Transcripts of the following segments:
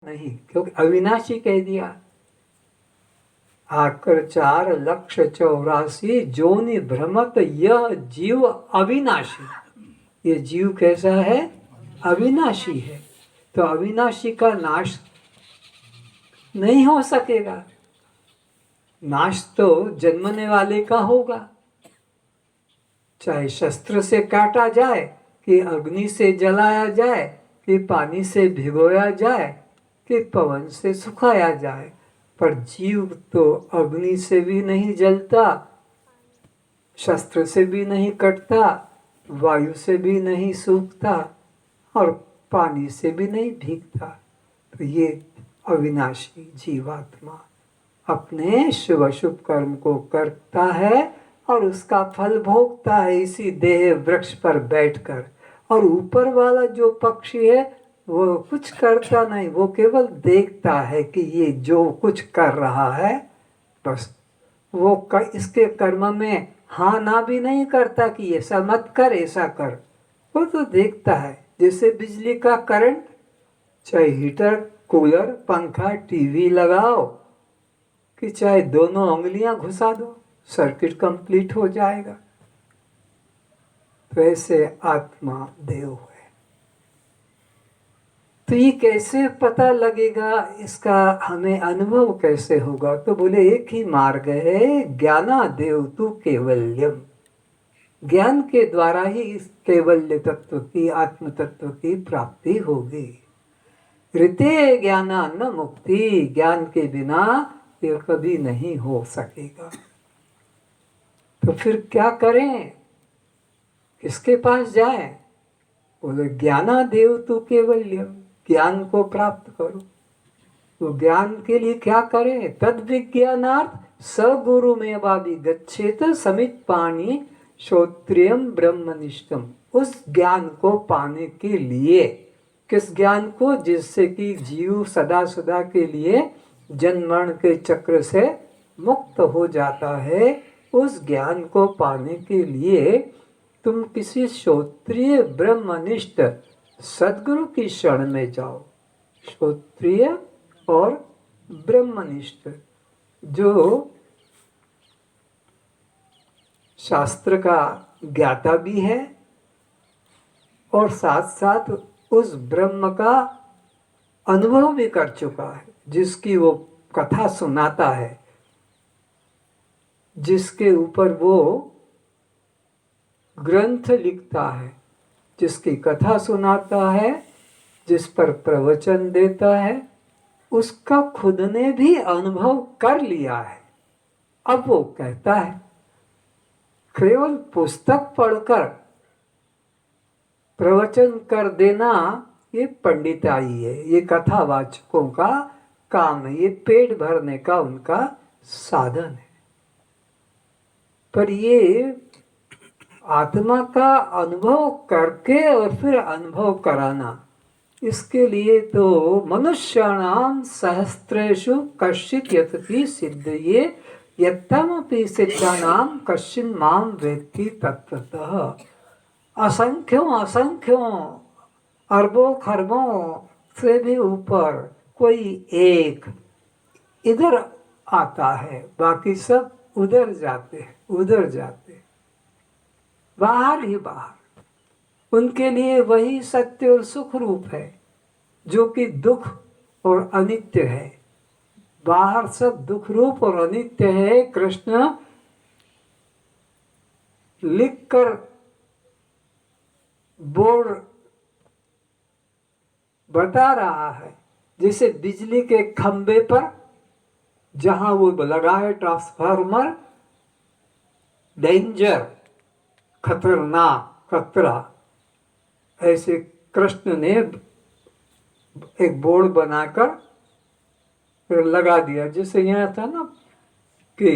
नहीं, क्योंकि अविनाशी कह दिया। आकर 4,84,000 जोनि भ्रमत यह जीव अविनाशी। ये जीव कैसा है? अविनाशी है। तो अविनाशी का नाश नहीं हो सकेगा। नाश तो जन्मने वाले का होगा। चाहे शस्त्र से काटा जाए, कि अग्नि से जलाया जाए, कि पानी से भिगोया जाए, कि पवन से सुखाया जाए, पर जीव तो अग्नि से भी नहीं जलता, शस्त्र से भी नहीं कटता, वायु से भी नहीं सूखता और पानी से भी नहीं भीगता। तो ये अविनाशी जीवात्मा अपने शुभ अशुभ कर्म को करता है और उसका फल भोगता है इसी देह वृक्ष पर बैठकर। और ऊपर वाला जो पक्षी है वो कुछ करता नहीं, वो केवल देखता है कि ये जो कुछ कर रहा है, बस वो इसके कर्म में हाँ ना भी नहीं करता कि ऐसा मत कर, ऐसा कर। वो तो देखता है। जैसे बिजली का करंट, चाहे हीटर, कूलर, पंखा, टीवी लगाओ, कि चाहे दोनों उंगलियां घुसा दो, सर्किट कंप्लीट हो जाएगा। तो ऐसे आत्मा देव है। तो ये कैसे पता लगेगा, इसका हमें अनुभव कैसे होगा? तो बोले एक ही मार्ग है, ज्ञानादेव तु कैवल्यम। ज्ञान के द्वारा ही इस कैवल्य तत्व की, आत्म तत्व की प्राप्ति होगी। ऋते ज्ञाना न मुक्ति, ज्ञान के बिना ये कभी नहीं हो सकेगा। तो फिर क्या करें, किसके पास जाए? बोले ज्ञानादेव तु कैवल्यम, ज्ञान को प्राप्त करो। तो ज्ञान के लिए क्या करें? तद विज्ञानार्थ स गुरु में वादी गच्छेत समित पाणी श्रोत्रियम ब्रह्मनिष्ठम। उस ज्ञान को पाने के लिए, किस ज्ञान को? जिससे कि जीव सदा सदा के लिए जन्म मरण के चक्र से मुक्त हो जाता है। उस ज्ञान को पाने के लिए तुम किसी श्रोत्रिय ब्रह्मनिष्ठ सदगुरु की शरण में जाओ। श्रोत्रिय और ब्रह्मनिष्ठ, जो शास्त्र का ज्ञाता भी है और साथ साथ उस ब्रह्म का अनुभव भी कर चुका है, जिसकी वो कथा सुनाता है, जिसके ऊपर वो ग्रंथ लिखता है, जिसकी कथा सुनाता है, जिस पर प्रवचन देता है, उसका खुद ने भी अनुभव कर लिया है। अब वो कहता है, केवल पुस्तक पढ़कर प्रवचन कर देना ये पंडिताई है, ये कथावाचकों का काम है, ये पेट भरने का उनका साधन है। पर ये आत्मा का अनुभव करके और फिर अनुभव कराना, इसके लिए तो मनुष्याणाम सहस्रेषु कश्चित् यतति सिद्धये यत्तमपि सिद्धानाम कश्चिन् माम वेत्ति तत्वतः। असंख्यों अरबों खरबों से भी ऊपर कोई एक इधर आता है, बाकी सब उधर जाते हैं, उधर जाते हैं, बाहर ही बाहर। उनके लिए वही सत्य और सुख रूप है, जो कि दुख और अनित्य है। बाहर सब दुख रूप और अनित्य है। कृष्ण लिखकर बोर्ड बता रहा है, जैसे बिजली के खंबे पर जहां वो लगा है ट्रांसफार्मर, डेंजर, खतरनाक, खतरा, ऐसे कृष्ण ने एक बोर्ड बनाकर फिर लगा दिया। जैसे यहाँ था ना कि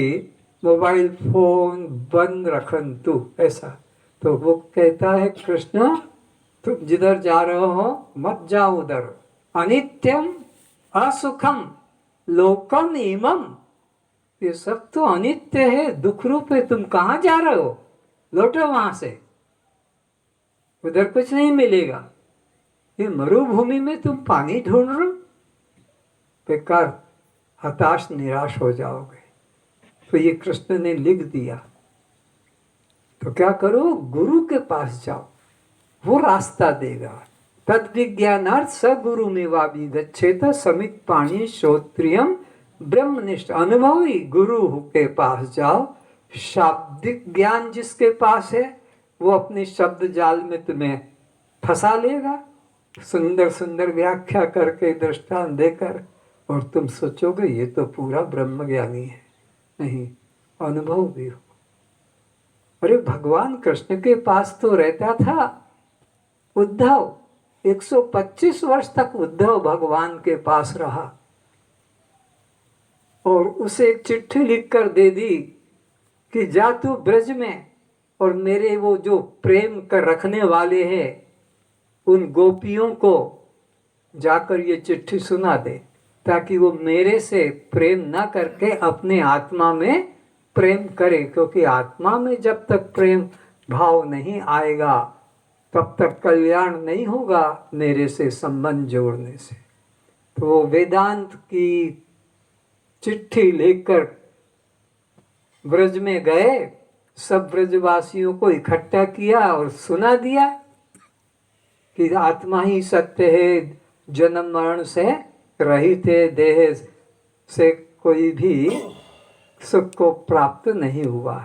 मोबाइल फोन बंद रखन तू, ऐसा। तो वो कहता है कृष्ण, तुम जिधर जा रहे हो मत जाओ उधर, अनित्यम असुखम लोकम इमम, ये सब तो अनित्य है, दुख रूप है, तुम कहाँ जा रहे हो? लौटो वहां से, उधर कुछ नहीं मिलेगा। ये मरुभूमि में तुम पानी ढूंढ रहे हो, बेकार हताश निराश हो जाओगे। तो ये कृष्ण ने लिख दिया। तो क्या करो, गुरु के पास जाओ, वो रास्ता देगा। तद विज्ञानार्थ स गुरु मेवाभि गच्छेत समित पाणी श्रोत्रियम ब्रह्मनिष्ठ। अनुभवी गुरु के पास जाओ। शाब्दिक ज्ञान जिसके पास है वो अपने शब्द जाल में तुम्हें फंसा लेगा, सुंदर सुंदर व्याख्या करके दृष्टांत देकर, और तुम सोचोगे ये तो पूरा ब्रह्म ज्ञानी है। नहीं, अनुभव भी हो। अरे भगवान कृष्ण के पास तो रहता था उद्धव, 125 वर्ष तक उद्धव भगवान के पास रहा, और उसे एक चिट्ठी लिखकर दे दी कि जा तू ब्रज में और मेरे वो जो प्रेम कर रखने वाले हैं उन गोपियों को जाकर ये चिट्ठी सुना दे, ताकि वो मेरे से प्रेम ना करके अपने आत्मा में प्रेम करे। क्योंकि आत्मा में जब तक प्रेम भाव नहीं आएगा तब तक कल्याण नहीं होगा मेरे से संबंध जोड़ने से। तो वो वेदांत की चिट्ठी लेकर ब्रज में गए, सब ब्रजवासियों को इकट्ठा किया और सुना दिया कि आत्मा ही सत्य है, जन्म मरण से रहित है, देह से कोई भी सुख को प्राप्त नहीं हुआ,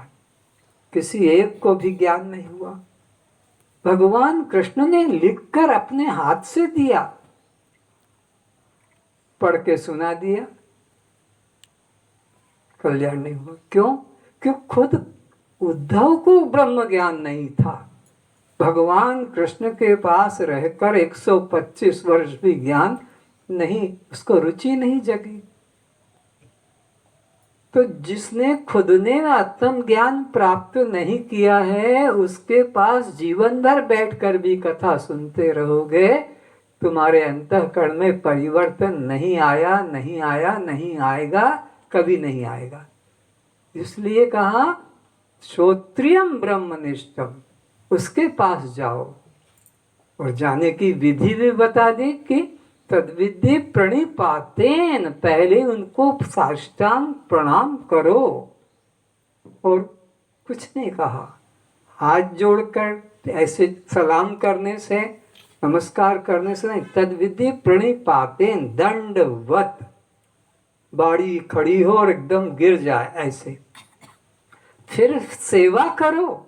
किसी एक को भी ज्ञान नहीं हुआ। भगवान कृष्ण ने लिखकर अपने हाथ से दिया, पढ़ के सुना दिया, कल्याण नहीं हुआ। क्यों? क्यों खुद उद्धव को ब्रह्म ज्ञान नहीं था। भगवान कृष्ण के पास रहकर 125 वर्ष भी ज्ञान नहीं, उसको रुचि नहीं जगी। तो जिसने खुद ने आत्म ज्ञान प्राप्त नहीं किया है उसके पास जीवन भर बैठकर भी कथा सुनते रहोगे, तुम्हारे अंतःकरण में परिवर्तन नहीं आया, नहीं आया, नहीं आएगा, कभी नहीं आएगा। इसलिए कहा श्रोत्रियम ब्रह्मनिष्ठम, उसके पास जाओ। और जाने की विधि भी बता दी कि तद्विधि प्रणिपातेन, पहले उनको साष्टांग प्रणाम करो। और कुछ नहीं कहा, हाथ जोड़कर ऐसे सलाम करने से, नमस्कार करने से नहीं, तद्विधि प्रणिपातेन, दंडवत, बाड़ी खड़ी हो और एकदम गिर जाए ऐसे। फिर सेवा करो,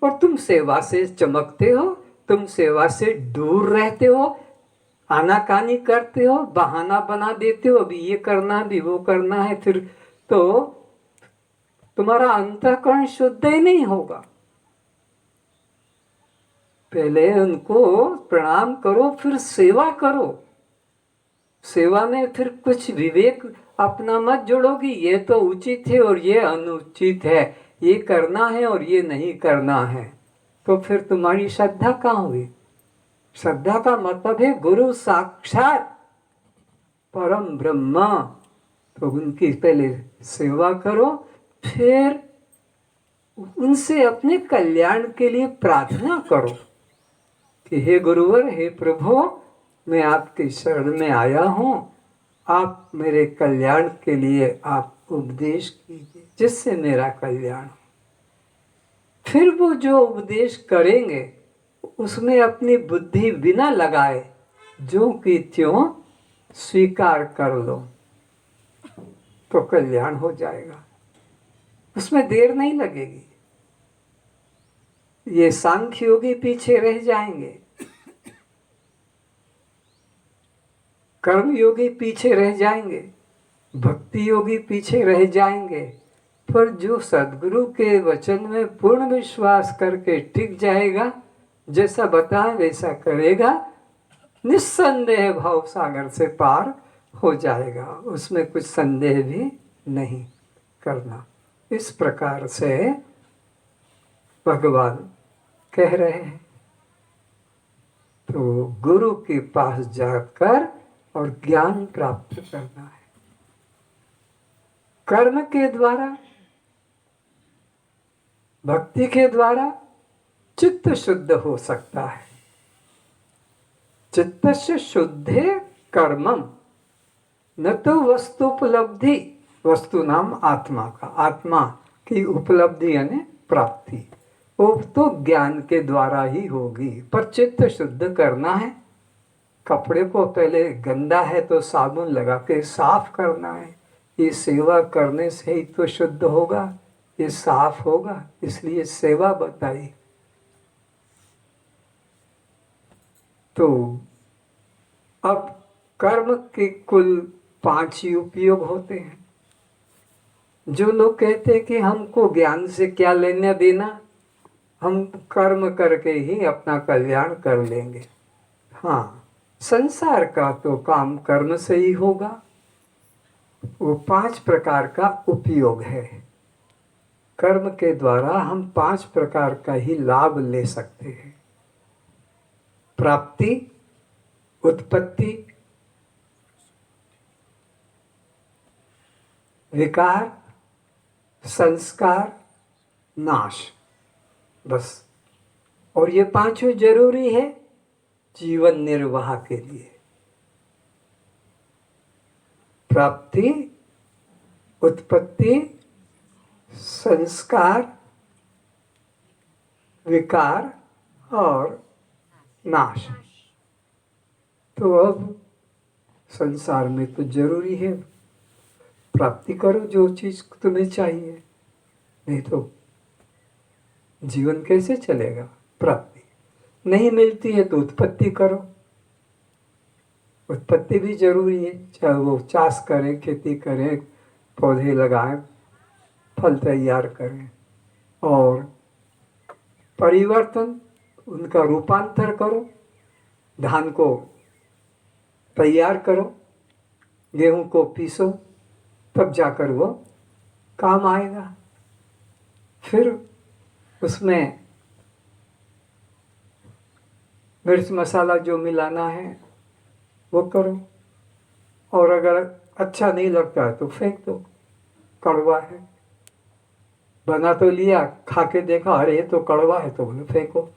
और तुम सेवा से चमकते हो, तुम सेवा से दूर रहते हो, आनाकानी करते हो, बहाना बना देते हो, अभी ये करना भी वो करना है, फिर तो तुम्हारा अंतःकरण शुद्ध ही नहीं होगा। पहले उनको प्रणाम करो, फिर सेवा करो। सेवा में फिर कुछ विवेक अपना मत जोड़ोगी, ये तो उचित है और ये अनुचित है, ये करना है और ये नहीं करना है, तो फिर तुम्हारी श्रद्धा कहाँ हुई? श्रद्धा का मतलब है गुरु साक्षात परम ब्रह्म। तो उनकी पहले सेवा करो, फिर उनसे अपने कल्याण के लिए प्रार्थना करो कि हे गुरुवर, हे प्रभु, मैं आपकी शरण में आया हूँ, आप मेरे कल्याण के लिए आप उपदेश कीजिए जिससे मेरा कल्याण हो। फिर वो जो उपदेश करेंगे उसमें अपनी बुद्धि बिना लगाए जो कि त्यों स्वीकार कर लो, तो कल्याण हो जाएगा, उसमें देर नहीं लगेगी। ये सांख्य योगी पीछे रह जाएंगे, कर्म योगी पीछे रह जाएंगे, भक्ति योगी पीछे रह जाएंगे, पर जो सद्गुरु के वचन में पूर्ण विश्वास करके टिक जाएगा, जैसा बताए वैसा करेगा, निस्संदेह भव सागर से पार हो जाएगा, उसमें कुछ संदेह भी नहीं करना। इस प्रकार से भगवान कह रहे हैं। तो गुरु के पास जाकर और ज्ञान प्राप्त करना है। कर्म के द्वारा, भक्ति के द्वारा चित्त शुद्ध हो सकता है। चित्तस्य शुद्धे कर्मम, न तो वस्तु उपलब्धि, वस्तु नाम आत्मा का, आत्मा की उपलब्धि यानी प्राप्ति, वो तो ज्ञान के द्वारा ही होगी। पर चित्त शुद्ध करना है। कपड़े को पहले गंदा है तो साबुन लगा के साफ करना है। ये सेवा करने से ही तो शुद्ध होगा, ये साफ होगा, इसलिए सेवा बताई। तो अब कर्म के कुल 5 ही उपयोग होते हैं। जो लोग कहते हैं कि हमको ज्ञान से क्या लेना देना, हम कर्म करके ही अपना कल्याण कर लेंगे। हाँ, संसार का तो काम कर्म से ही होगा। वो 5 प्रकार का उपयोग है। कर्म के द्वारा हम 5 प्रकार का ही लाभ ले सकते हैं। प्राप्ति, उत्पत्ति, विकार, संस्कार, नाश, बस। और ये 5 जरूरी है जीवन निर्वाह के लिए। प्राप्ति, उत्पत्ति, संस्कार, विकार और नाश। तो अब संसार में तो जरूरी है प्राप्ति करो जो चीज तुम्हें चाहिए, नहीं तो जीवन कैसे चलेगा। प्राप्ति नहीं मिलती है तो उत्पत्ति करो, उत्पत्ति भी जरूरी है। चाहे वो चाष करें, खेती करें, पौधे लगाएं, फल तैयार करें, और परिवर्तन, उनका रूपांतर करो, धान को तैयार करो, गेहूं को पीसो, तब जाकर वो काम आएगा। फिर उसमें मिर्च मसाला जो मिलाना है वो करो, और अगर अच्छा नहीं लगता है तो फेंक दो, कड़वा है। बना तो लिया, खा के देखा, अरे ये तो कड़वा है, तो बोले फेंको।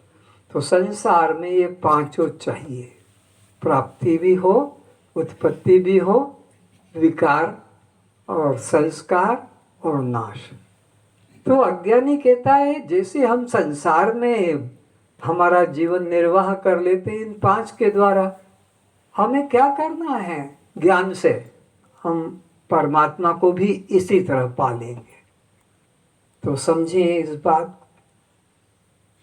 तो संसार में ये 5 चाहिए, प्राप्ति भी हो, उत्पत्ति भी हो, विकार और संस्कार और नाश। तो अज्ञानी कहता है जैसे हम संसार में हमारा जीवन निर्वाह कर लेते हैं इन 5 के द्वारा, हमें क्या करना है, ज्ञान से हम परमात्मा को भी इसी तरह पालेंगे। तो समझिए इस बात,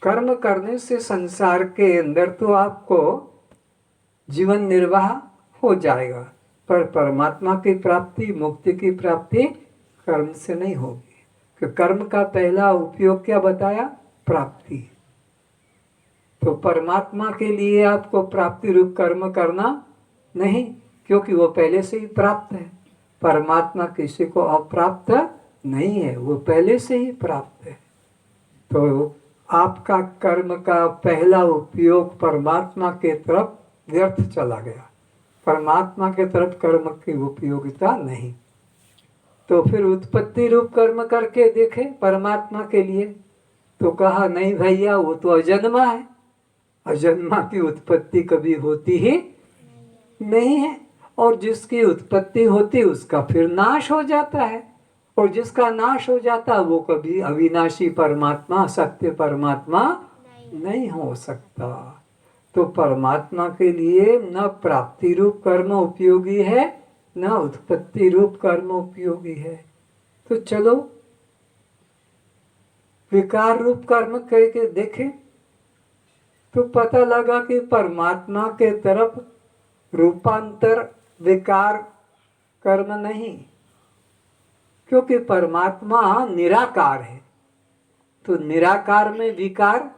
कर्म करने से संसार के अंदर तो आपको जीवन निर्वाह हो जाएगा, पर परमात्मा की प्राप्ति, मुक्ति की प्राप्ति कर्म से नहीं होगी। कि कर्म का पहला उपयोग क्या बताया, प्राप्ति। तो परमात्मा के लिए आपको प्राप्ति रूप कर्म करना नहीं, क्योंकि वो पहले से ही प्राप्त है। परमात्मा किसी को अप्राप्त नहीं है, वो पहले से ही प्राप्त है। तो आपका कर्म का पहला उपयोग परमात्मा के तरफ व्यर्थ चला गया, परमात्मा के तरफ कर्म की उपयोगिता नहीं। तो फिर उत्पत्ति रूप कर्म करके देखे परमात्मा के लिए, तो कहा नहीं भैया वो तो अजन्मा है, अजन्मा की उत्पत्ति कभी होती ही नहीं है, और जिसकी उत्पत्ति होती उसका फिर नाश हो जाता है, और जिसका नाश हो जाता वो कभी अविनाशी परमात्मा, सत्य परमात्मा नहीं हो सकता। तो परमात्मा के लिए न प्राप्ति रूप कर्म उपयोगी है, न उत्पत्ति रूप कर्म उपयोगी है। तो चलो विकार रूप कर्म करके देखे, तो पता लगा कि परमात्मा के तरफ रूपांतर विकार कर्म नहीं, क्योंकि परमात्मा निराकार है। तो निराकार में विकार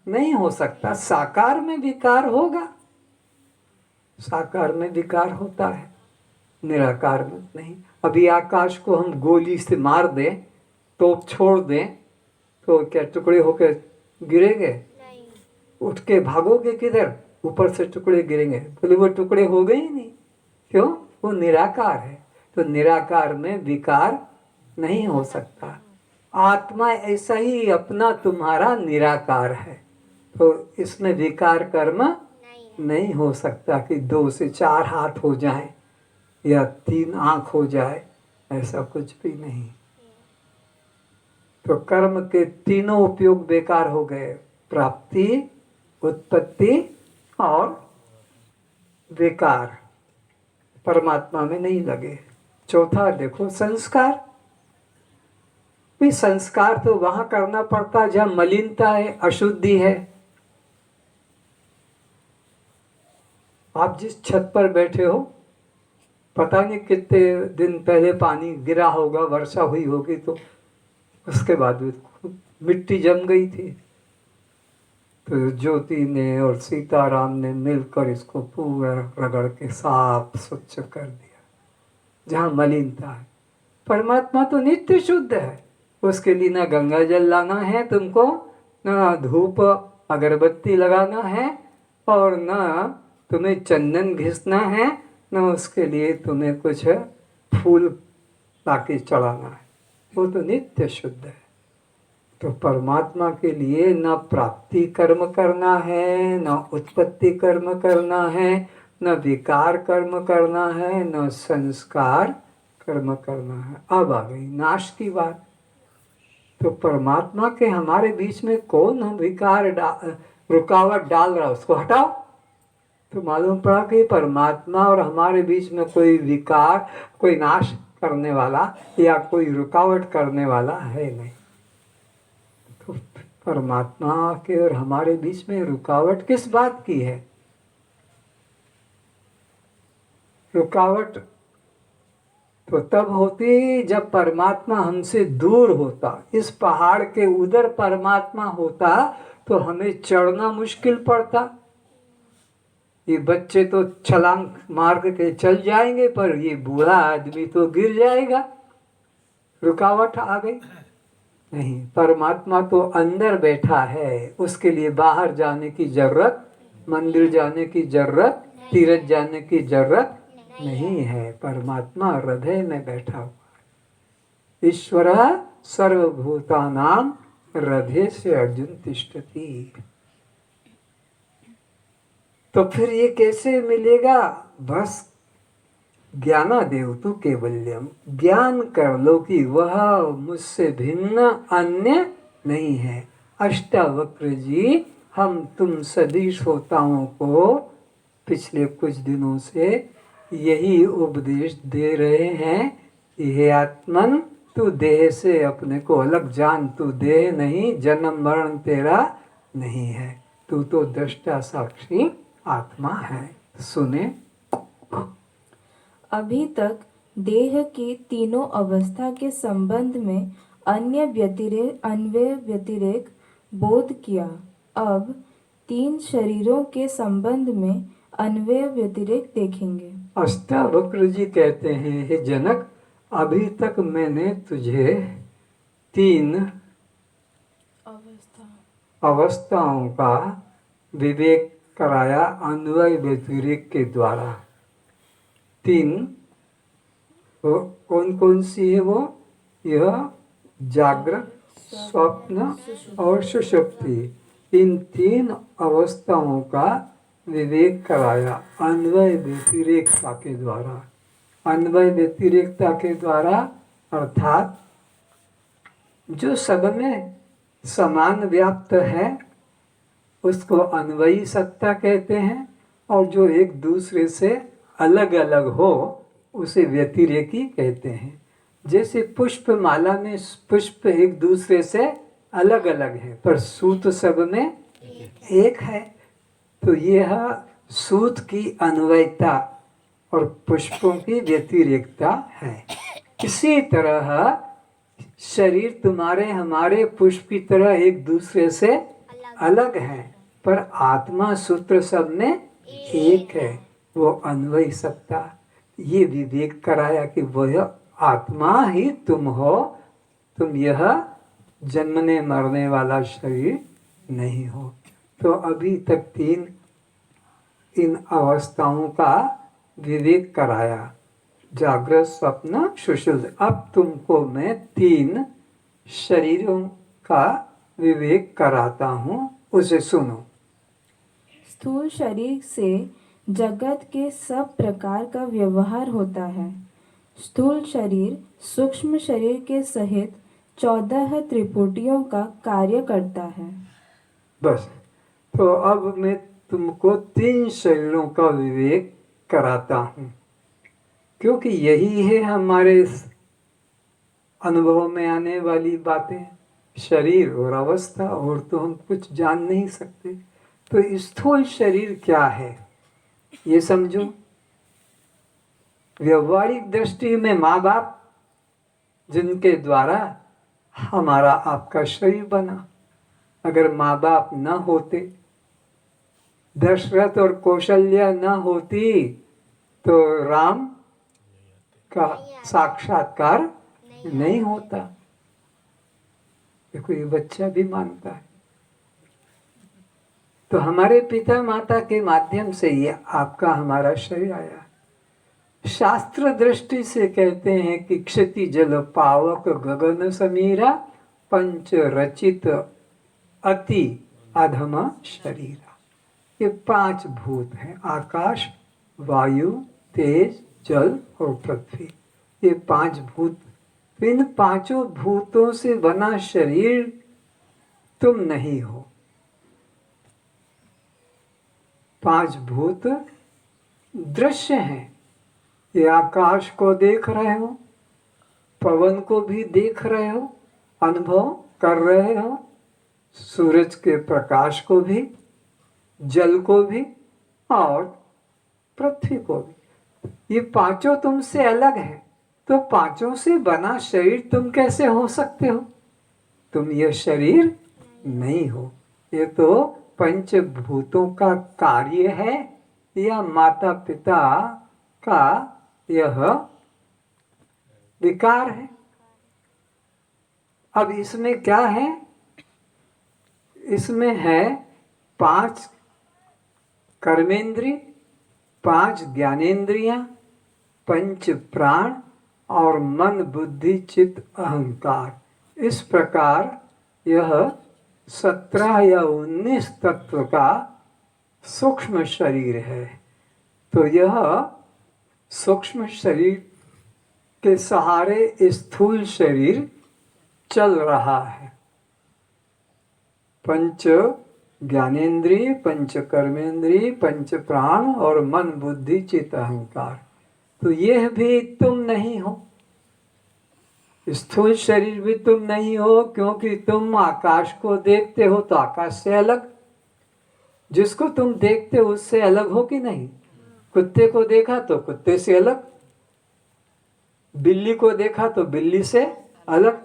नहीं हो सकता, साकार में विकार होगा, साकार में विकार होता है, निराकार में नहीं। अभी आकाश को हम गोली से मार दें, तोप छोड़ दें, तो क्या टुकड़े होकर गिरेंगे? उठ के भागोगे किधर? ऊपर से टुकड़े गिरेंगे, बोले वो टुकड़े हो गए ही नहीं। क्यों? वो निराकार है। तो निराकार में विकार नहीं हो सकता। आत्मा ऐसा ही अपना तुम्हारा निराकार है, तो इसमें विकार कर्म नहीं हो सकता कि 2 से 4 हाथ हो जाए, या 3 आँख हो जाए, ऐसा कुछ भी नहीं। तो कर्म के तीनों उपयोग बेकार हो गए, प्राप्ति, उत्पत्ति और बेकार, परमात्मा में नहीं लगे। चौथा देखो संस्कार। भी संस्कार तो वहां करना पड़ता जहां मलिनता है, अशुद्धि है। आप जिस छत पर बैठे हो, पता नहीं कितने दिन पहले पानी गिरा होगा, वर्षा हुई होगी, तो उसके बाद मिट्टी जम गई थी। तो ज्योति ने और सीताराम ने मिलकर इसको पूरा रगड़ के साफ स्वच्छ कर दिया जहाँ मलिनता है। परमात्मा तो नित्य शुद्ध है, उसके लिए ना गंगा जल लाना है तुमको, ना धूप अगरबत्ती लगाना है, और ना तुम्हें चंदन घिसना है, ना उसके लिए तुम्हें कुछ फूल लाके चढ़ाना है। वो तो नित्य शुद्ध है। तो परमात्मा के लिए न प्राप्ति कर्म करना है, न उत्पत्ति कर्म करना है, न विकार कर्म करना है, न संस्कार कर्म करना है। अब आ गई नाश की बात। तो परमात्मा के हमारे बीच में कौन विकार रुकावट डाल रहा है, उसको हटाओ। तो मालूम पड़ा कि परमात्मा और हमारे बीच में कोई विकार, कोई नाश करने वाला या कोई रुकावट करने वाला है नहीं। तो परमात्मा के और हमारे बीच में रुकावट किस बात की है? रुकावट तो तब होती जब परमात्मा हमसे दूर होता। इस पहाड़ के उधर परमात्मा होता तो हमें चढ़ना मुश्किल पड़ता। ये बच्चे तो छलांग मार के चल जाएंगे, पर ये बूढ़ा आदमी तो गिर जाएगा। रुकावट आ गई। नहीं, परमात्मा तो अंदर बैठा है, उसके लिए बाहर जाने की जरूरत, मंदिर जाने की जरूरत, तीर्थ जाने की जरूरत नहीं है। परमात्मा हृदय में बैठा हुआ है। ईश्वर सर्वभूतानां हृदय से अर्जुन तिष्ठति। तो फिर ये कैसे मिलेगा? बस ज्ञानादेव तु केवल्यम, ज्ञान कर लो कि वह मुझसे भिन्न अन्य नहीं है। अष्टावक्र जी हम तुम सभी श्रोताओं को पिछले कुछ दिनों से यही उपदेश दे रहे हैं कि हे आत्मन, तू देह से अपने को अलग जान, तू देह नहीं, जन्म मरण तेरा नहीं है, तू तो दृष्टा साक्षी आत्मा है। सुने, अभी तक देह की तीनों अवस्था के संबंध में अन्वय व्यतिरेक बोध किया। अब 3 शरीरों के संबंध में अन्वय व्यतिरेक देखेंगे। अष्टावक्र जी कहते हैं, हे जनक, अभी तक मैंने तुझे 3 अवस्थाओं का विवेक कराया अन्वय व्यतिरेक के द्वारा। 3 कौन कौन सी है वो? यह जागृत, स्वप्न और सुषुप्ति। इन 3 अवस्थाओं का विवेक कराया अन्वय व्यतिरेकता के द्वारा। अन्वय व्यतिरेकता के द्वारा अर्थात जो सब में समान व्याप्त है उसको अन्वयी सत्ता कहते हैं, और जो एक दूसरे से अलग अलग हो उसे व्यतिरेकी कहते हैं। जैसे पुष्प माला में पुष्प एक दूसरे से अलग अलग है, पर सूत सब में एक है। तो यह सूत की अन्वयता और पुष्पों की व्यतिरेकता है। इसी तरह शरीर तुम्हारे हमारे पुष्प की तरह एक दूसरे से अलग है, पर आत्मा सूत्र सब में एक है। वो अन्वयी सत्ता, ये विवेक कराया कि वह आत्मा ही तुम हो, तुम यह जन्मने मरने वाला शरीर नहीं हो। तो अभी तक 3 इन अवस्थाओं का विवेक कराया, जागृत, स्वप्न, सुषुप्ति। अब तुमको मैं 3 शरीरों का विवेक कराता हूँ, उसे सुनो। स्थूल शरीर से जगत के सब प्रकार का व्यवहार होता है। स्थूल शरीर सूक्ष्म शरीर के सहित 14 त्रिपुटियों का कार्य करता है। बस। तो अब मैं तुमको 3 शरीरों का विवेक कराता हूँ, क्योंकि यही है हमारे अनुभव में आने वाली बातें। शरीर और अवस्था और तो हम कुछ जान नहीं सकते। तो स्थूल शरीर क्या है ये समझो। व्यवहारिक दृष्टि में माँ बाप जिनके द्वारा हमारा आपका शरीर बना, अगर माँ बाप न होते, दशरथ और कौशल्या न होती, तो राम का साक्षात्कार नहीं होता। देखो ये बच्चा भी मानता है। तो हमारे पिता माता के माध्यम से ये आपका हमारा शरीर आया। शास्त्र दृष्टि से कहते हैं कि क्षति जल पावक गगन समीरा पंच रचित अति अधम शरीरा। ये 5 भूत हैं, आकाश, वायु, तेज, जल और पृथ्वी। ये 5 भूत। इन 5 भूतों से बना शरीर तुम नहीं हो। 5 भूत दृश्य हैं। ये आकाश को देख रहे हो, पवन को भी देख रहे हो, अनुभव कर रहे हो, सूरज के प्रकाश को भी, जल को भी और पृथ्वी को भी। ये 5 तुमसे अलग है। तो 5 से बना शरीर तुम कैसे हो सकते हो? तुम ये शरीर नहीं हो। ये तो पंचभूतों का कार्य है या माता पिता का यह विकार है। अब इसमें क्या है? इसमें है 5 कर्मेंद्रिय, 5 ज्ञानेंद्रियां, 5 प्राण और मन बुद्धि चित्त अहंकार। इस प्रकार यह 17 या 19 तत्व का सूक्ष्म शरीर है। तो यह सूक्ष्म शरीर के सहारे स्थूल शरीर चल रहा है। 5 ज्ञानेंद्रिय, 5 कर्मेंद्रिय, 5 प्राण और मन बुद्धि चित्त अहंकार। तो यह भी तुम नहीं हो। स्थूल शरीर भी तुम नहीं हो, क्योंकि तुम आकाश को देखते हो तो आकाश से अलग, जिसको तुम देखते हो उससे अलग हो कि नहीं? कुत्ते को देखा तो कुत्ते से अलग, बिल्ली को देखा तो बिल्ली से अलग,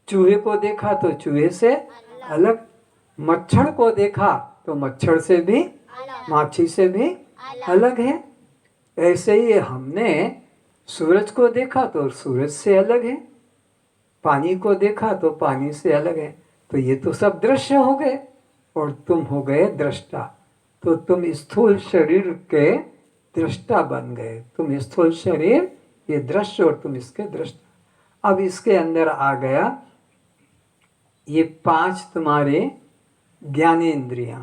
चूहे को देखा तो चूहे से अलग, मच्छर को देखा तो मच्छर से भी, माछी से भी अलग है। ऐसे ही हमने सूरज को देखा तो सूरज से अलग है, पानी को देखा तो पानी से अलग है। तो ये तो सब दृश्य हो गए और तुम हो गए दृष्टा। तो तुम स्थूल शरीर के दृष्टा बन गए। तुम स्थूल शरीर ये दृश्य और तुम इसके दृष्टा। अब इसके अंदर आ गया ये 5 तुम्हारे ज्ञानेंद्रियां।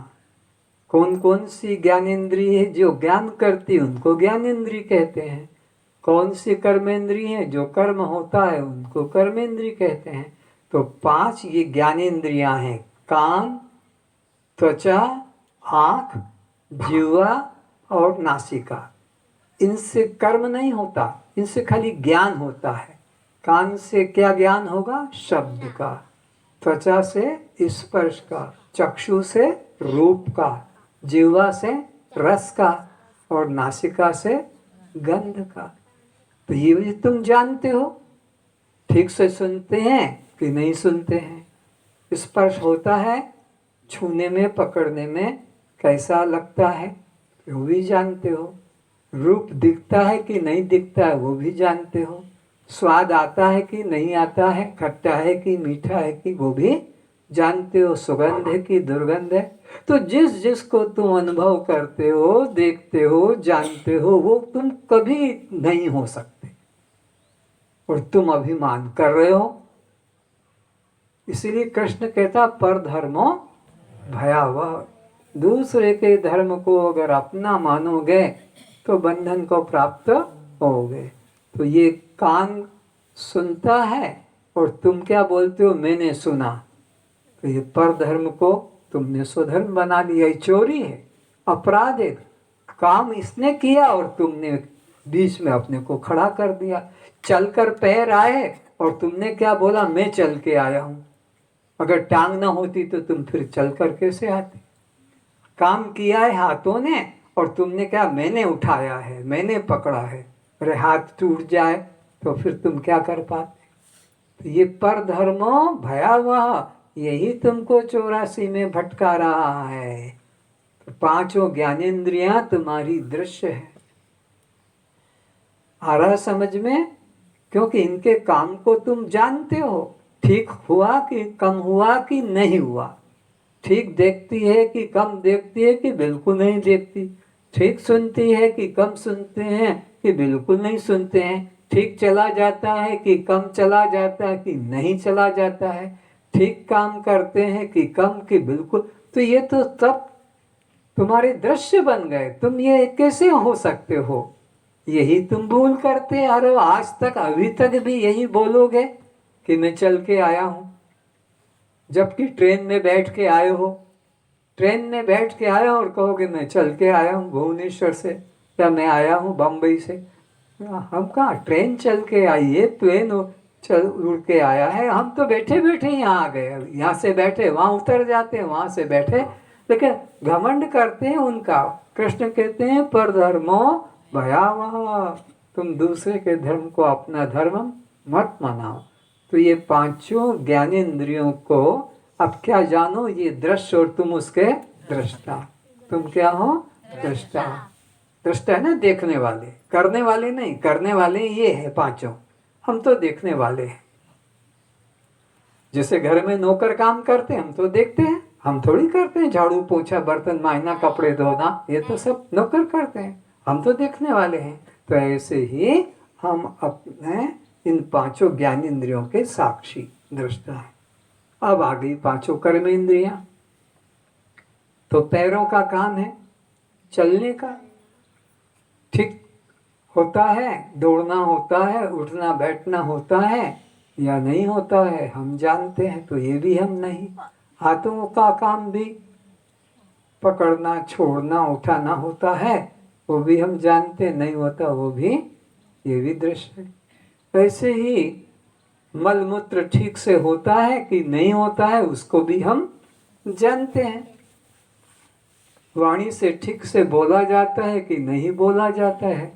कौन कौन सी ज्ञानेंद्रिय है? जो ज्ञान करती है उनको ज्ञानेंद्रिय कहते हैं। कौन सी कर्मेंद्रिय है? जो कर्म होता है उनको कर्मेंद्रिय कहते हैं। तो 5 ये ज्ञानेंद्रियां हैं। कान, त्वचा, आँख, जिह्वा और नासिका। इनसे कर्म नहीं होता, इनसे खाली ज्ञान होता है। कान से क्या ज्ञान होगा? शब्द का। त्वचा से स्पर्श का, चक्षु से रूप का, जिह्वा से रस का और नासिका से गंध का। तो ये भी तुम जानते हो। ठीक से सुनते हैं कि नहीं सुनते हैं? स्पर्श होता है, छूने में पकड़ने में कैसा लगता है वो भी जानते हो। रूप दिखता है कि नहीं दिखता है वो भी जानते हो। स्वाद आता है कि नहीं आता है, खट्टा है कि मीठा है कि वो भी जानते हो। सुगंध है कि दुर्गंध है। तो जिस जिसको तुम अनुभव करते हो, देखते हो, जानते हो, वो तुम कभी नहीं हो सकते और तुम अभिमान कर रहे हो। इसलिए कृष्ण कहता पर धर्मो भयावह। दूसरे के धर्म को अगर अपना मानोगे तो बंधन को प्राप्त होगे। तो ये कान सुनता है और तुम क्या बोलते हो, मैंने सुना। तो ये पर धर्म को तुमने स्वधर्म बना लिया। ये चोरी है, अपराध है। काम इसने किया और तुमने बीच में अपने को खड़ा कर दिया। चलकर पैर आए और तुमने क्या बोला, मैं चल के आया हूँ। अगर टांग ना होती तो तुम फिर चल कर कैसे आते। काम किया है हाथों ने और तुमने क्या, मैंने उठाया है, मैंने पकड़ा है। अरे हाथ टूट जाए तो फिर तुम क्या कर पाते। तो ये पर धर्मो भयावह, यही तुमको 84 में भटका रहा है। तो पांचों ज्ञानेंद्रियां तुम्हारी दृश्य है। आ रहा समझ में? क्योंकि इनके काम को तुम जानते हो, ठीक हुआ कि कम हुआ कि नहीं हुआ, ठीक देखती है कि कम देखती है कि बिल्कुल नहीं देखती, ठीक सुनती है कि कम सुनते हैं कि बिल्कुल नहीं सुनते हैं, ठीक चला जाता है कि कम चला जाता है कि नहीं चला जाता है, ठीक काम करते हैं कि कम कि बिल्कुल। तो ये तो सब तुम्हारे दृश्य बन गए। तुम ये कैसे हो सकते हो? यही तुम भूल करते आ रहे हो आज तक। अभी तक भी यही बोलोगे कि मैं चल के आया हूं, जबकि ट्रेन में बैठ के आए हो। ट्रेन में बैठ के आया और कहोगे मैं चल के आया हूँ भुवनेश्वर से, या मैं आया हूँ बम्बई से। हम कहाँ ट्रेन चल के आई है, प्लेन चल उड़ के आया है। हम तो बैठे बैठे यहाँ आ गए। यहाँ से बैठे वहाँ उतर जाते हैं, वहाँ से बैठे। लेकिन घमंड करते हैं उनका। कृष्ण कहते हैं पर धर्मो भयावह, तुम दूसरे के धर्म को अपना धर्म मत मानाओ। तो ये पांचों ज्ञानेंद्रियों को अब क्या जानो, ये दृश्य और तुम उसके दृष्टा। तुम क्या हो? दृष्टा। दृष्टा है ना, देखने वाले, करने वाले नहीं। करने वाले ये है पांचों, हम तो देखने वाले हैं। जैसे घर में नौकर काम करते हैं, हम तो देखते हैं, हम थोड़ी करते हैं। झाड़ू पोछा बर्तन मांजना कपड़े धोना ये तो सब नौकर करते हैं, हम तो देखने वाले हैं। तो ऐसे ही हम अपने इन पांचों ज्ञानेंद्रियों के साक्षी दृष्टा हैं। अब आ गई पांचों कर्म इंद्रियां। तो पैरों का काम है चलने का, ठीक होता है, दौड़ना होता है, उठना बैठना होता है या नहीं होता है हम जानते हैं। तो ये भी हम नहीं। हाथों का काम भी पकड़ना छोड़ना उठाना होता है, वो भी हम जानते हैं, नहीं होता वो भी, ये भी दृश्य है। ऐसे ही मल मूत्र ठीक से होता है कि नहीं होता है उसको भी हम जानते हैं। वाणी से ठीक से बोला जाता है कि नहीं बोला जाता है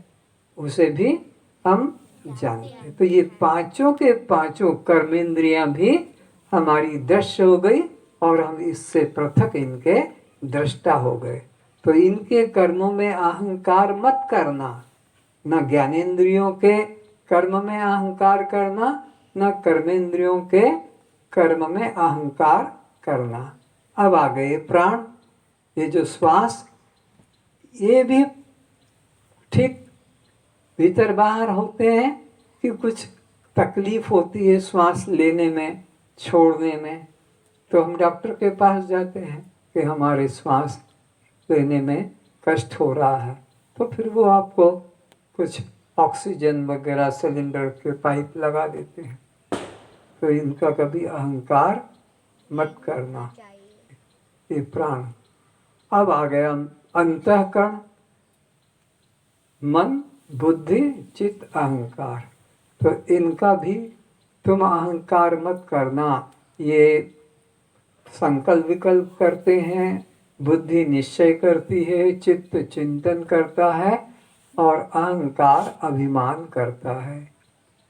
उसे भी हम जानते हैं। तो ये पांचों के पांचों कर्मेंद्रियां भी हमारी दृश्य हो गई और हम इससे पृथक इनके दृष्टा हो गए। तो इनके कर्मों में अहंकार मत करना, न ज्ञानेंद्रियों के कर्म में अहंकार करना, न कर्मेंद्रियों के कर्म में अहंकार करना। अब आ गए प्राण, ये जो श्वास, ये भी ठीक भीतर बाहर होते हैं कि कुछ तकलीफ होती है श्वास लेने में छोड़ने में, तो हम डॉक्टर के पास जाते हैं कि हमारे श्वास लेने में कष्ट हो रहा है। तो फिर वो आपको कुछ ऑक्सीजन वगैरह सिलेंडर के पाइप लगा देते हैं। तो इनका कभी अहंकार मत करना, ये प्राण। अब आ गया अंतःकरण, मन बुद्धि चित्त अहंकार। तो इनका भी तुम अहंकार मत करना। ये संकल्प विकल्प करते हैं, बुद्धि निश्चय करती है, चित्त चिंतन करता है और अहंकार अभिमान करता है।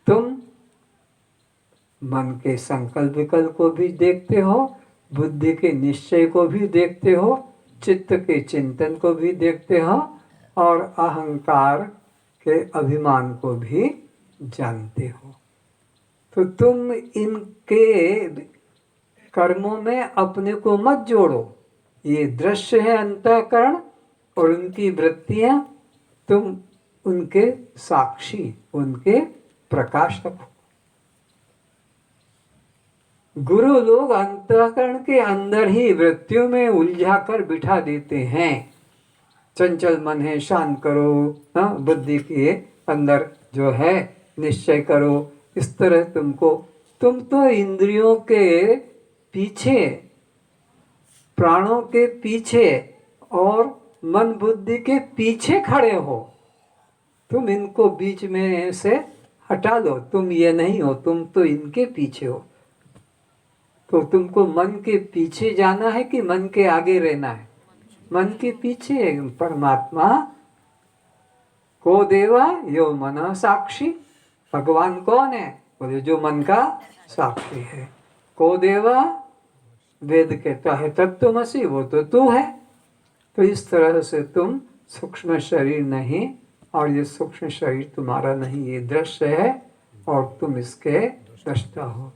तुम मन के संकल्प विकल्प को भी देखते हो, बुद्धि के निश्चय को भी देखते हो, चित्त के चिंतन को भी देखते हो और अहंकार के अभिमान को भी जानते हो। तो तुम इनके कर्मों में अपने को मत जोड़ो। ये दृश्य है अंतःकरण और उनकी वृत्तियां, तुम उनके साक्षी, उनके प्रकाशक हो। गुरु लोग अंतःकरण के अंदर ही वृत्तियों में उलझा कर बिठा देते हैं। चंचल मन है, शांत करो, हाँ, बुद्धि के अंदर जो है निश्चय करो। इस तरह तुम तो इंद्रियों के पीछे, प्राणों के पीछे और मन बुद्धि के पीछे खड़े हो। तुम इनको बीच में से हटा दो। तुम ये नहीं हो, तुम तो इनके पीछे हो। तो तुमको मन के पीछे जाना है कि मन के आगे रहना है? मन के पीछे। परमात्मा को देवा यो मन साक्षी। भगवान कौन है? बोले जो मन का साक्षी है। को देवा, वेद कहता है तत्त्वमसि, वो तो तू है। तो इस तरह से तुम सूक्ष्म शरीर नहीं, और ये सूक्ष्म शरीर तुम्हारा नहीं, ये दृश्य है और तुम इसके दृष्टा हो।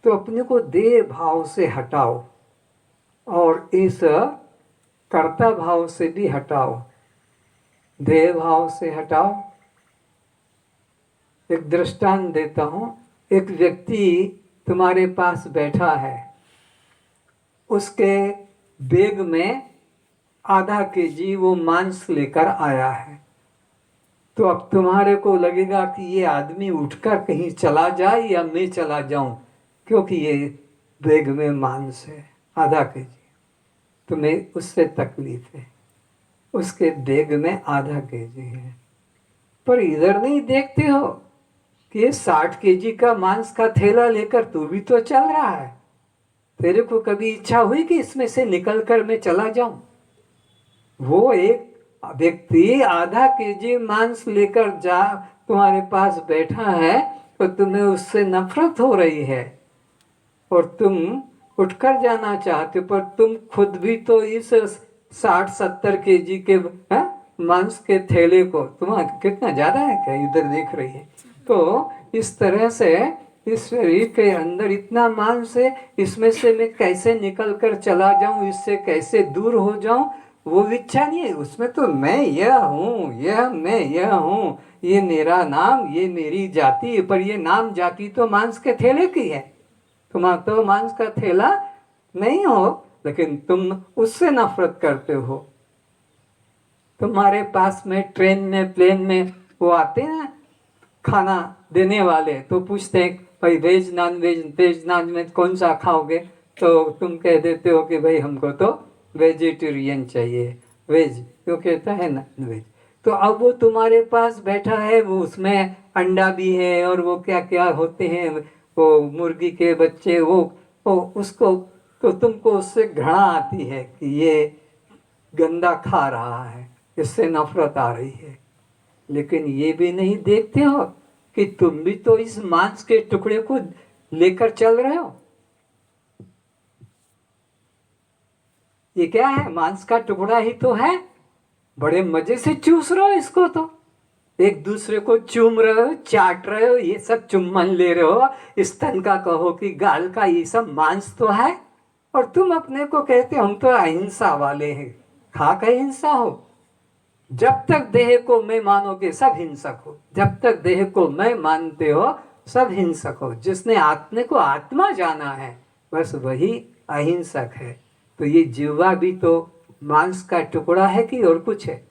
तो अपने को देह भाव से हटाओ और इस कर्ता भाव से भी हटाओ। देह भाव से हटाओ। एक दृष्टांत देता हूँ। एक व्यक्ति तुम्हारे पास बैठा है, उसके बैग में आधा केजी वो मांस लेकर आया है। तो अब तुम्हारे को लगेगा कि ये आदमी उठकर कहीं चला जाए या मैं चला जाऊं, क्योंकि ये बैग में मांस है आधा केजी। तुम्हें उससे तकलीफ है, उसके बैग में आधा केजी है। पर इधर नहीं देखते हो कि ये 60 केजी का मांस का थैला लेकर तू भी तो चल रहा है। तेरे को कभी इच्छा हुई कि इसमें से निकलकर मैं चला जाऊं? वो एक व्यक्ति आधा केजी मांस लेकर जा तुम्हारे पास बैठा है, तो तुम्हें उससे नफरत हो रही है और तुम उठकर जाना चाहते हो, पर तुम खुद भी तो इस 60-70 केजी के मांस के थैले को, तुम्हारा कितना ज्यादा है क्या, इधर देख रही है। तो इस तरह से इस शरीर के अंदर इतना मांस है, इसमें से मैं कैसे निकल कर चला जाऊं, इससे कैसे दूर हो जाऊं, वो इच्छा नहीं है। उसमें तो मैं यह हूँ, मैं यह हूँ, ये मेरा नाम, ये मेरी जाति। पर ये नाम जाति तो मांस के थैले की है। तुम तो मांस का थैला नहीं हो, लेकिन तुम उससे नफरत करते हो। तुम्हारे पास में ट्रेन में, प्लेन में वो आते हैं खाना देने वाले, तो पूछते हैं भाई veg non veg, veg non veg कौन सा खाओगे? तो तुम कह देते हो कि भाई हमको तो वेजिटेरियन चाहिए, वेज। तो कहता है नॉन वेज। तो अब वो तुम्हारे पास बैठा है, वो उसमें अंडा भी है और वो क्या क्या होते हैं, वो मुर्गी के बच्चे, वो उसको, तो तुमको उससे घृणा आती है कि ये गंदा खा रहा है, इससे नफरत आ रही है। लेकिन ये भी नहीं देखते हो कि तुम भी तो इस मांस के टुकड़े को लेकर चल रहे हो। ये क्या है? मांस का टुकड़ा ही तो है। बड़े मजे से चूस रहे हो इसको, तो एक दूसरे को चूम रहे हो, चाट रहे हो, ये सब चुम्बन ले रहे हो, स्तन का कहो कि गाल का, ये सब मांस तो है। और तुम अपने को कहते हम तो अहिंसा वाले हैं। खा कर हिंसा हो। जब तक देह को मैं मानोगे सब हिंसक हो। जब तक देह को मैं मानते हो सब हिंसक हो। जिसने आत्मा को आत्मा जाना है बस वही अहिंसक है। तो ये जिह्वा भी तो मांस का टुकड़ा है कि और कुछ है?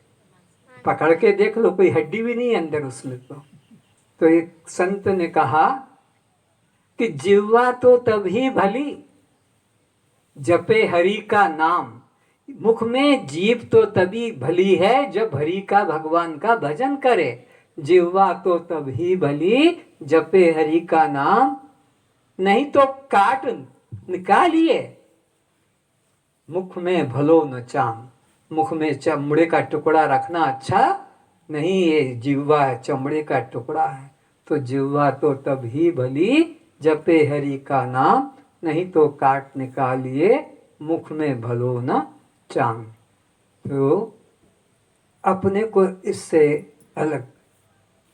पकड़ के देख लो, कोई हड्डी भी नहीं है अंदर उसमें। तो एक संत ने कहा कि जिह्वा तो तभी भली जपे हरि का नाम। मुख में जीभ तो तभी भली है जब हरि का, भगवान का भजन करे। जिह्वा तो तभी भली जपे हरि का नाम, नहीं तो काट निकालिए मुख में भलो न चाम। मुख में चमड़े का टुकड़ा रखना अच्छा नहीं, ये जिह्वा चमड़े का टुकड़ा है। तो जिह्वा तो तभी भली जपे हरि का नाम, नहीं तो काट निकालिए मुख में भलो न चाम। तो अपने को इससे अलग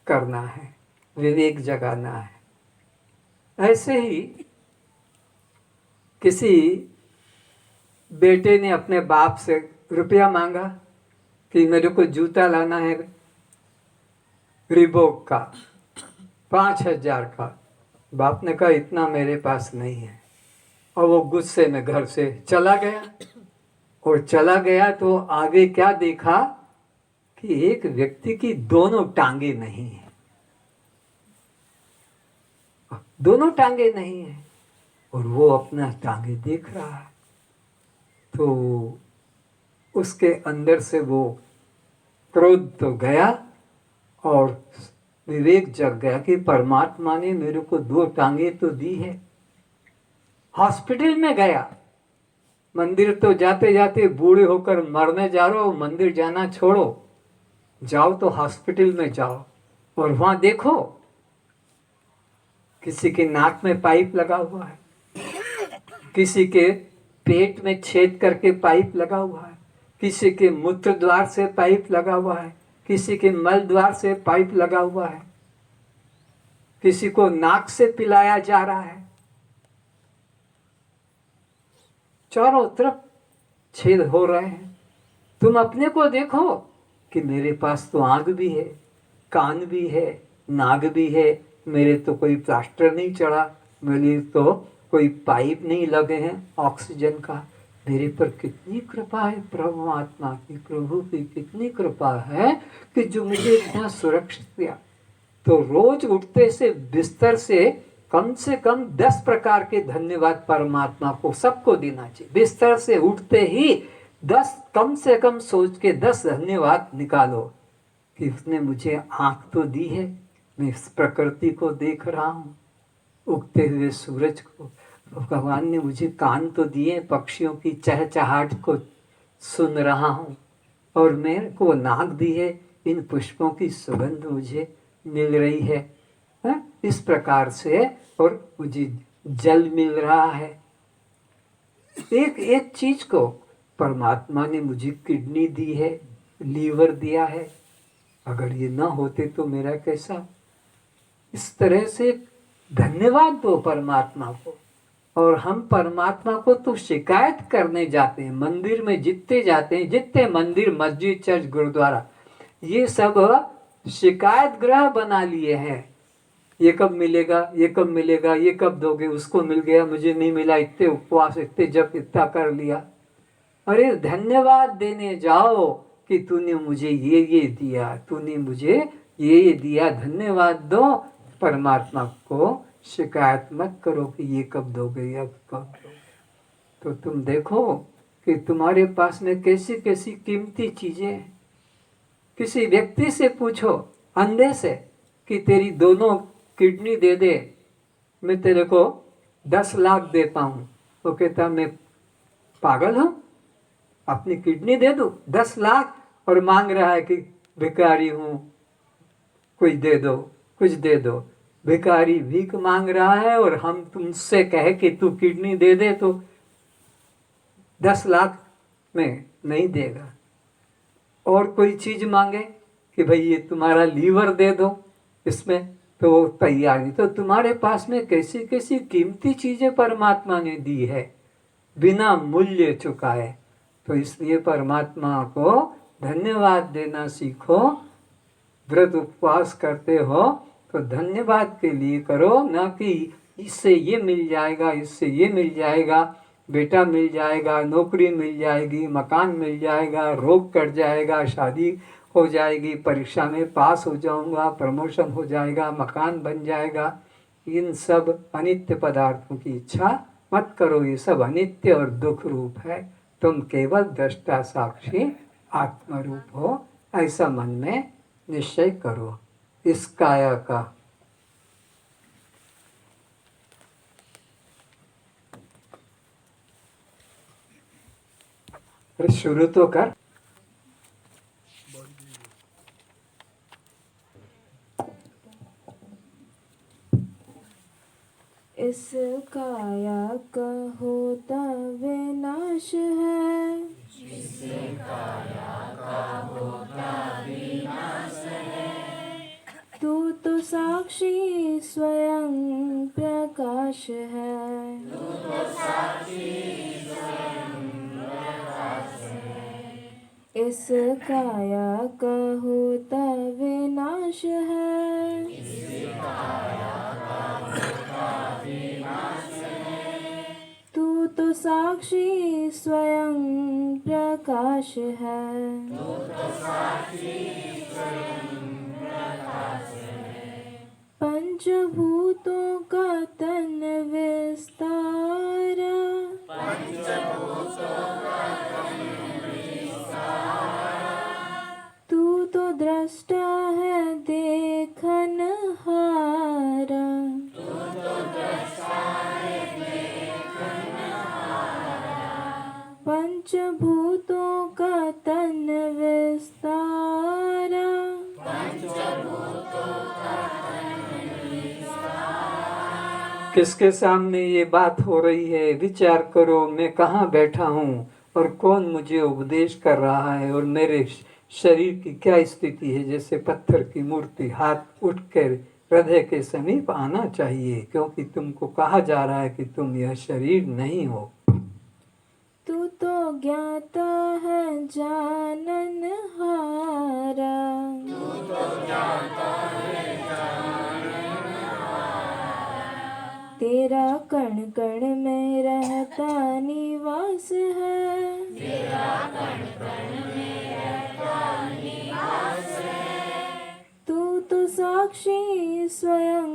करना है, विवेक जगाना है। ऐसे ही किसी बेटे ने अपने बाप से रुपया मांगा कि मेरे को जूता लाना है रिबॉक का 5000 का। बाप ने कहा इतना मेरे पास नहीं है। और वो गुस्से में घर से चला गया। और चला गया तो आगे क्या देखा कि एक व्यक्ति की दोनों टांगे नहीं है, दोनों टांगे नहीं है, और वो अपना टांगे देख रहा है। तो उसके अंदर से वो क्रोध तो गया और विवेक जग गया कि परमात्मा ने मेरे को दो टांगे तो दी है। हॉस्पिटल में गया, मंदिर तो जाते जाते बूढ़े होकर मरने जा रहे हो, मंदिर जाना छोड़ो, जाओ तो हॉस्पिटल में जाओ और वहां देखो किसी के नाक में पाइप लगा हुआ है, किसी के पेट में छेद करके पाइप लगा हुआ है, किसी के मूत्र द्वार से पाइप लगा हुआ है, किसी के मल द्वार से पाइप लगा हुआ है, किसी को नाक से पिलाया जा रहा है। चारों तरफ छेद हो रहे हैं। तुम अपने को देखो कि मेरे पास तो आंख भी है, कान भी है, नाक भी है, मेरे तो कोई प्लास्टर नहीं चढ़ा, मेरे तो कोई पाइप नहीं लगे हैं ऑक्सीजन का। मेरे पर कितनी कृपा है परमात्मा की, प्रभु की कितनी कृपा है कि जो मुझे इतना सुरक्षित दिया। तो रोज उठते से बिस्तर से कम 10 प्रकार के धन्यवाद परमात्मा को सबको देना चाहिए। बिस्तर से उठते ही 10 कम से कम सोच के 10 धन्यवाद निकालो कि उसने मुझे आंख तो दी है, मैं इस प्रकृति को देख रहा हूँ, उगते हुए सूरज को, भगवान ने मुझे कान तो दिए, पक्षियों की चहचहाहट को सुन रहा हूँ, और मेरे को नाक दी है, इन पुष्पों की सुगंध मुझे मिल रही है, इस प्रकार से, और मुझे जल मिल रहा है। एक एक चीज को परमात्मा ने मुझे किडनी दी है, लीवर दिया है, अगर ये ना होते तो मेरा कैसा। इस तरह से धन्यवाद दो परमात्मा को। और हम परमात्मा को तो शिकायत करने जाते हैं, मंदिर में जितने जाते हैं, जितने मंदिर मस्जिद चर्च गुरुद्वारा ये सब शिकायत ग्रह बना लिए हैं। ये कब मिलेगा, ये कब मिलेगा, ये कब दोगे, उसको मिल गया मुझे नहीं मिला, इतने उपवास इतने जप इतना कर लिया। अरे धन्यवाद देने जाओ कि तूने मुझे ये दिया, तूने मुझे ये दिया, धन्यवाद दो। परमात्मा को शिकायत मत करो कि ये कब दोगे, अब कब दोगे। तो तुम देखो कि तुम्हारे पास में कैसी कैसी कीमती चीजें हैं। किसी व्यक्ति से पूछो अंधे से कि तेरी दोनों किडनी दे दे, मैं तेरे को 10 लाख देता हूँ। वो कहता मैं पागल हूँ, अपनी किडनी दे दूँ 10 लाख, और मांग रहा है कि भिखारी हूँ, कुछ दे दो, कुछ दे दो। भिखारी भीख मांग रहा है और हम तुमसे कहे कि तू किडनी दे दे तो 10 लाख में नहीं देगा। और कोई चीज मांगे कि भाई ये तुम्हारा लीवर दे दो, इसमें तो वो तैयार नहीं। तो तुम्हारे पास में कैसी कैसी कीमती चीजें परमात्मा ने दी है बिना मूल्य चुकाए। तो इसलिए परमात्मा को धन्यवाद देना सीखो। व्रत उपवास करते हो तो धन्यवाद के लिए करो, ना कि इससे ये मिल जाएगा, इससे ये मिल जाएगा, बेटा मिल जाएगा, नौकरी मिल जाएगी, मकान मिल जाएगा, रोग कट जाएगा, शादी हो जाएगी, परीक्षा में पास हो जाऊंगा, प्रमोशन हो जाएगा, मकान बन जाएगा। इन सब अनित्य पदार्थों की इच्छा मत करो, ये सब अनित्य और दुख रूप है। तुम केवल दृष्टा साक्षी आत्मरूप हो, ऐसा मन में निश्चय करो। इस काया का शुरू तो कर। इस काया का होता विनाश है, इस काया का होता विनाश है। तू तो साक्षी स्वयं प्रकाश है, तू तो साक्षी स्वयं प्रकाश है। इस काया का होता विनाश है, इस काया का होता विनाश है। तू साक्षी स्वयं प्रकाश है। पंचभूतों का तन विस्तारा, तू तो दृष्टा है देखन हारा। पंचभूतों का तन विस्तारा, किसके सामने ये बात हो रही है? विचार करो, मैं कहाँ बैठा हूँ और कौन मुझे उपदेश कर रहा है, और मेरे शरीर की क्या स्थिति है। जैसे पत्थर की मूर्ति, हाथ उठकर हृदय के समीप आना चाहिए, क्योंकि तुमको कहा जा रहा है कि तुम यह शरीर नहीं हो। तू तो ज्ञाता है जानन हारा। तेरा कण कण में रहता निवास है। तू तो साक्षी स्वयं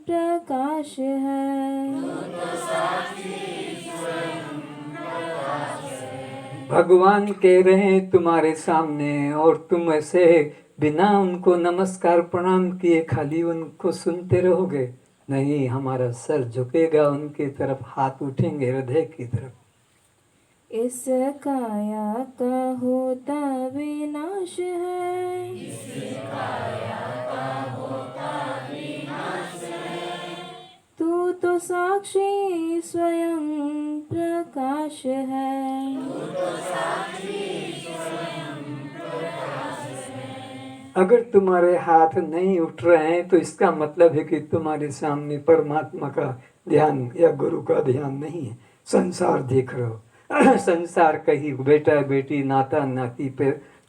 प्रकाश है। भगवान कह रहे हैं तुम्हारे सामने, और तुम ऐसे बिना उनको नमस्कार प्रणाम किए खाली उनको सुनते रहोगे? नहीं, हमारा सर झुकेगा, उनके तरफ हाथ उठेंगे, हृदय की तरफ। इस काया का होता विनाश है। तू तो साक्षी स्वयं प्रकाश है। अगर तुम्हारे हाथ नहीं उठ रहे हैं तो इसका मतलब है कि तुम्हारे सामने परमात्मा का ध्यान या गुरु का ध्यान नहीं है। संसार देख रहे हो, संसार कहीं बेटा बेटी, नाता नाती,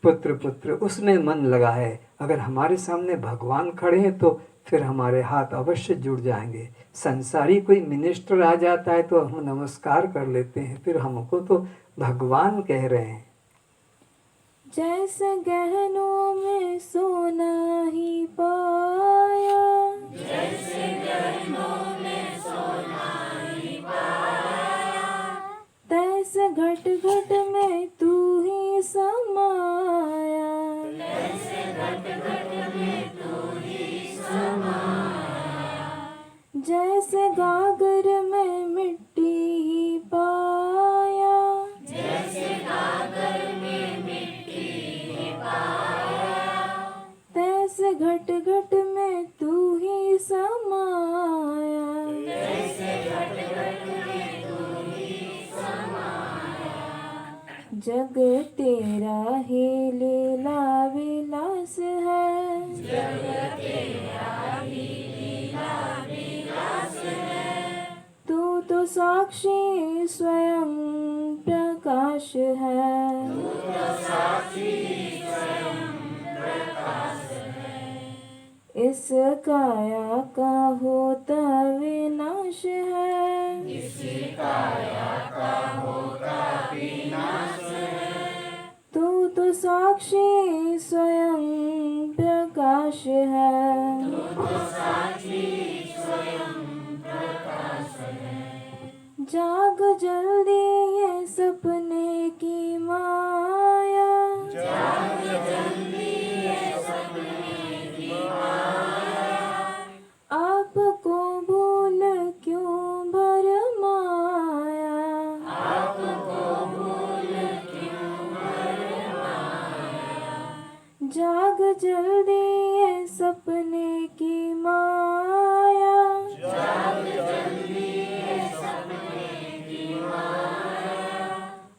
पुत्र पुत्र, उसमें मन लगा है। अगर हमारे सामने भगवान खड़े हैं तो फिर हमारे हाथ अवश्य जुड़ जाएंगे। संसारी कोई मिनिस्टर आ जाता है तो हम नमस्कार कर लेते हैं, फिर हमको तो भगवान कह रहे हैं। जैसे गहनों में सोना ही पाया, तैसे घट घट में तू ही समाया। जैसे गागर में मिट्टी ही पाया, तैसे घट घट में तू ही समाया। जग तेरा ही लीला विलास है। तू तो साक्षी स्वयं प्रकाश है। इस काया का होता विनाश है। तू तो साक्षी स्वयं प्रकाश है। जाग जल्दी ये सपने की माया। आपको भूल क्यों भरमाया। जाग जल्दी ये सपने की माया।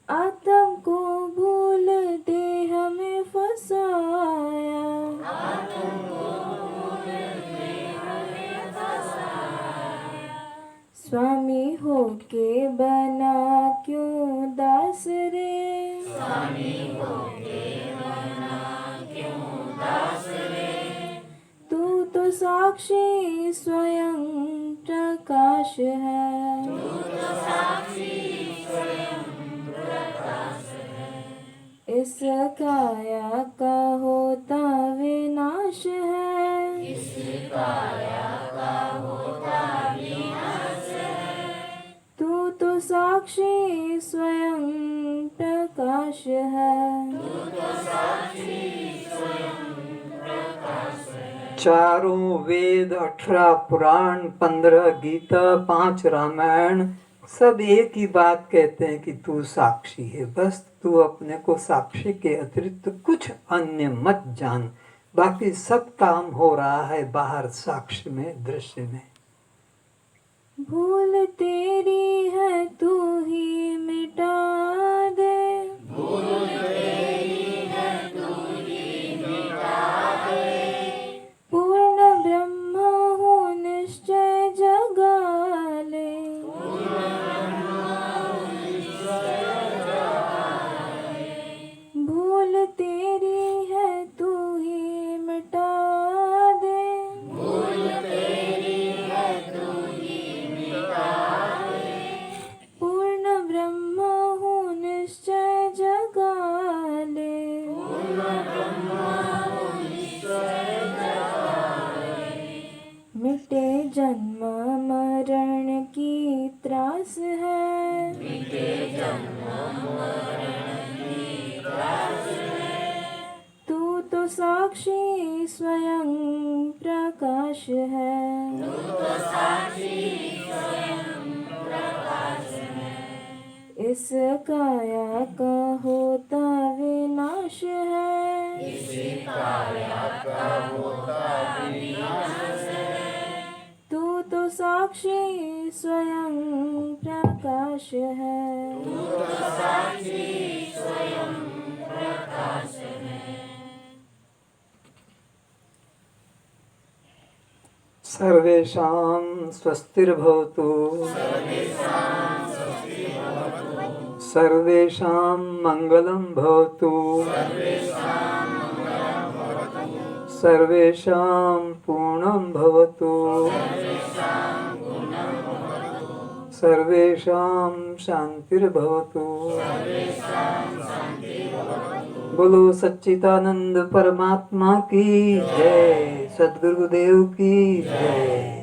आत्म को भूल दे हमें फसाया। स्वामी होके बना क्यों दास रे। तू तो साक्षी स्वयं प्रकाश है। इस काया का होता विनाश है, इस काया का होता विनाश है। तू तो साक्षी स्वयं प्रकाश है, तू तो साक्षी स्वयं प्रकाश है। चारों वेद, 18 पुराण, 15 गीता, 5 रामायण, सब एक ही बात कहते हैं कि तू साक्षी है। बस तू अपने को साक्षी के अतिरिक्त कुछ अन्य मत जान। बाकी सब काम हो रहा है बाहर साक्ष्य में, दृश्य में। भूल तेरी है तू ही मिटा दे, भूल तेरी है तू ही मिटा दे। पूर्ण ब्रह्म हूँ निश्चय जगा ले, पूर्ण ब्रह्म हूँ निश्चय जगा ले। भूल तेरी है तू ही मिटा दे, भूल तेरी है तू ही मिटा दे। पूर्ण ब्रह्म हूँ निश्चय जगा ले, पूर्ण ब्रह्म हूँ निश्चय जगा ले। मिटे जन्म मरण की त्रास है, मिटे जन्म मरण की त्रास है। तू तो साक्षी स्वयं प्रकाश है, तू तो साक्षी स्वयं प्रकाश है। इस काया का होता विनाश है, इस काया का होता विनाश है। तू तो साक्षी स्वयं प्रकाश है, तू तो साक्षी स्वयं प्रकाश है। सर्वेषां स्वस्तिर्भवतु, सर्वेषां मङ्गलं भवतु, सर्वेषां पूर्णं भवतु, सर्वेषां शान्तिर्भवतु। बोलो सच्चिदानंद परमात्मा की जय, सद्गुरुदेव की जय।